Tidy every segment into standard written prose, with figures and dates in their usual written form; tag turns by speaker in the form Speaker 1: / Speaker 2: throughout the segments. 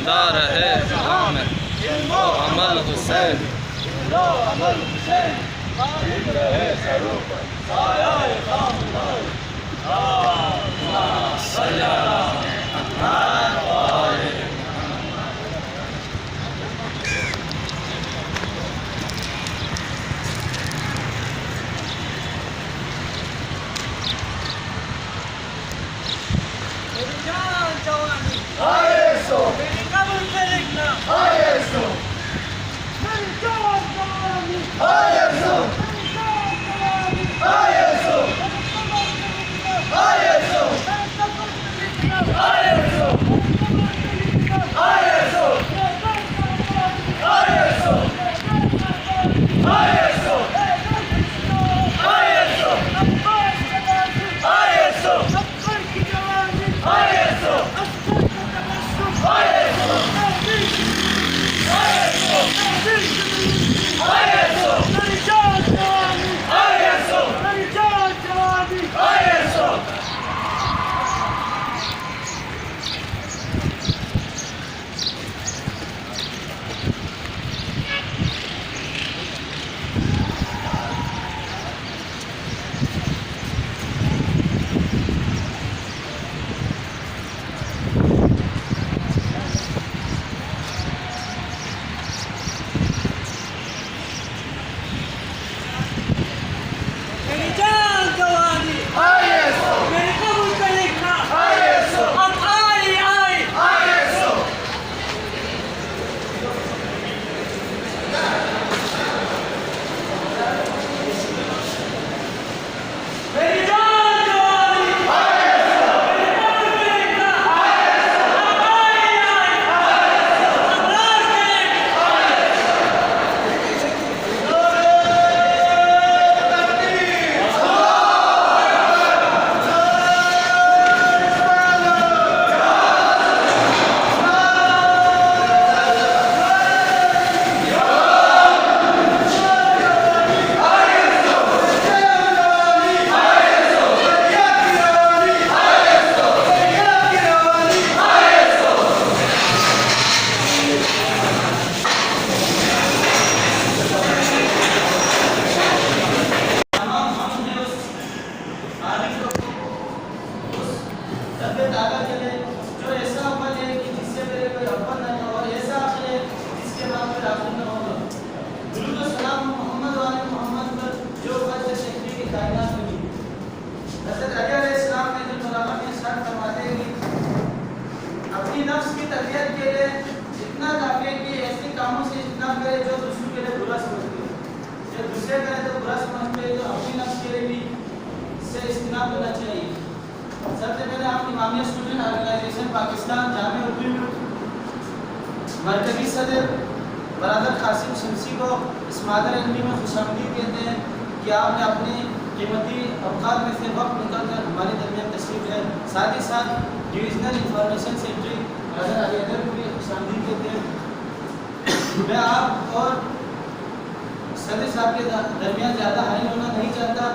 Speaker 1: जिंदा रहे जहां में इल्म व अमल हुसैन, इल्म व अमल हुसैन, कायम रहे सरों पर साया-ए खामोश। अल्लाहुम्मा सल्ली अला मुहम्मद व आले
Speaker 2: मेरी जान जवानी
Speaker 3: आए सो,
Speaker 2: मेरी कब्र पे लिखना,
Speaker 3: आए सो,
Speaker 2: मेरी जान जवानी
Speaker 3: आए सो,
Speaker 2: मेरी जान जवानी
Speaker 3: आए सो, आए सो, आए सो, आए सो, आए सो, आए सो, आए सो, आए सो, आए सो,
Speaker 2: मेरी जान जवानी मेरी कब्र पे लिखना, अब आई आई मेरी जान जवानी मेरी कब्र पे लिखना, अब आई आई अब राज के
Speaker 3: अपनी नफ्स की तरबियत के लिए इतना काफी है कि ऐसे कामों से इतना करे जो दूसरों के लिए बुरा समझते हैं, जो दूसरे करे तो बुरा समझते हैं, तो अपनी नफ्स के लिए भी इससे इज्तिनाब होना चाहिए। सबसे पहले आप इमामिया स्टूडेंट ऑर्गेनाइजेशन पाकिस्तान जामिया उर्दू मरकजी सदर बरादर कासिम शमसी को इस मादर इल्मी में खुशामदीद कहते हैं कि आपने अपने कीमती अवकात में से वक्त निकल कर हमारे दरमियान तशरीफ है। साथ ही साथ divisional information secretary brother Ali other को भी खुशामदीद कहते हैं। मैं आप और सदर साहब के दरमियान ज़्यादा हाई होना नहीं चाहता,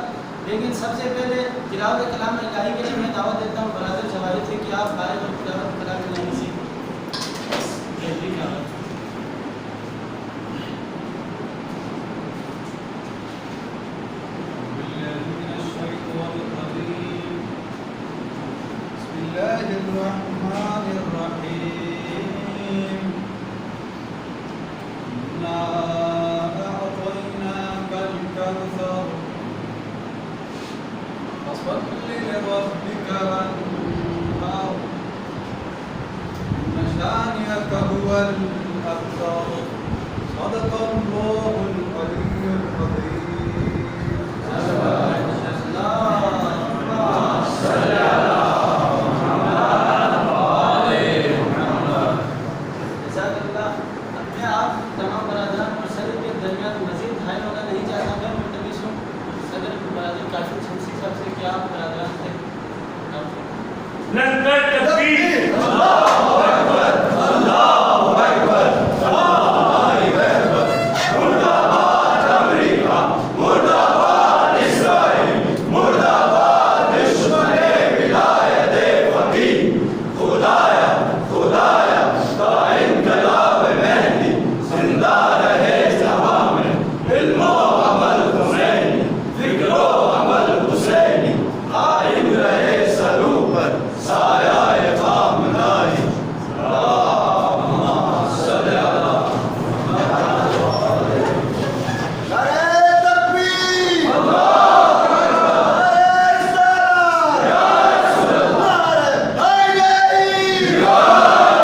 Speaker 3: लेकिन सबसे पहले तिलावत कलाम इलाही के लिए मैं दावत देता हूँ ब्रदर जवाहिद से कि आप आए और तिलावत कलाम इलाही से
Speaker 4: Bismillahirrahmanirrahim. Inna a'tainaka al-kawthar. Fasalli li rabbika wanhar. Inna shani'aka huwal abtar. Sadaqallahu